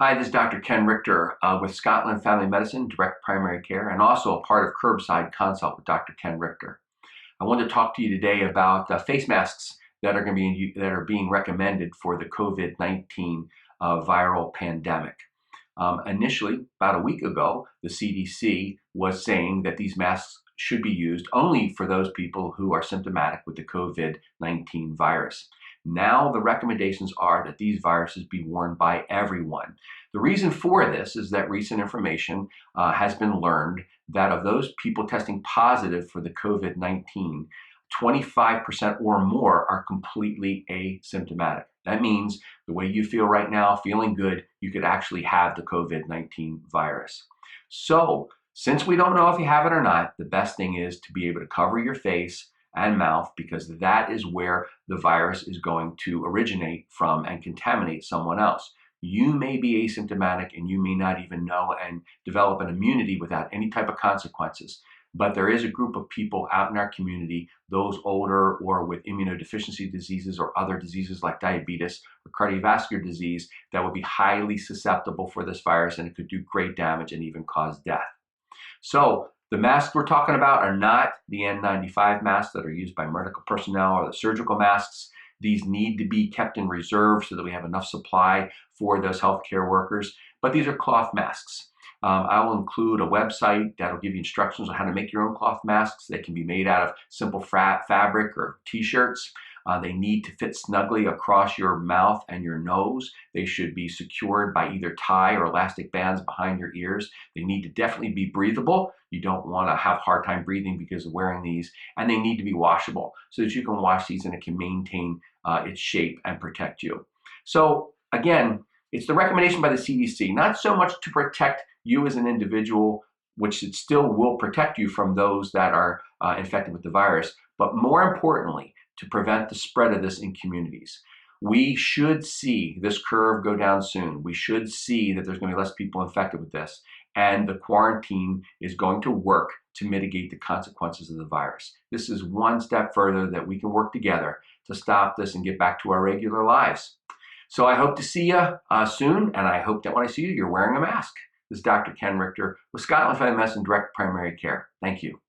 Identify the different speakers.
Speaker 1: Hi, this is Dr. Ken Richter with Scotland Family Medicine, Direct Primary Care, and also a part of Curbside Consult with Dr. Ken Richter. I wanted to talk to you today about face masks that are being recommended for the COVID-19 viral pandemic. Initially, about a week ago, the CDC was saying that these masks should be used only for those people who are symptomatic with the COVID-19 virus. Now the recommendations are that these viruses be worn by everyone. The reason for this is that recent information has been learned that of those people testing positive for the COVID-19, 25% or more are completely asymptomatic. That means the way you feel right now, feeling good, you could actually have the COVID-19 virus. So, since we don't know if you have it or not, the best thing is to be able to cover your face and mouth because that is where the virus is going to originate from and contaminate someone else. You may be asymptomatic and you may not even know and develop an immunity without any type of consequences. But there is a group of people out in our community, those older or with immunodeficiency diseases or other diseases like diabetes or cardiovascular disease, that would be highly susceptible for this virus, and it could do great damage and even cause death. So the masks we're talking about are not the N95 masks that are used by medical personnel or the surgical masks. These need to be kept in reserve so that we have enough supply for those healthcare workers. But these are cloth masks. I will include a website that will give you instructions on how to make your own cloth masks. They can be made out of simple fabric or t-shirts. They need to fit snugly across your mouth and your nose. They should be secured by either tie or elastic bands behind your ears. They need to definitely be breathable. You don't want to have a hard time breathing because of wearing these. And they need to be washable so that you can wash these and it can maintain its shape and protect you. So again, it's the recommendation by the CDC, not so much to protect you as an individual, which it still will protect you from those that are infected with the virus, but more importantly, to prevent the spread of this in communities. We should see this curve go down soon. We should see that there's going to be less people infected with this, and the quarantine is going to work to mitigate the consequences of the virus. This is one step further that we can work together to stop this and get back to our regular lives. So I hope to see you soon, and I hope that when I see you, you're wearing a mask. This is Dr. Ken Richter with Scotland Family Medicine Direct Primary Care. Thank you.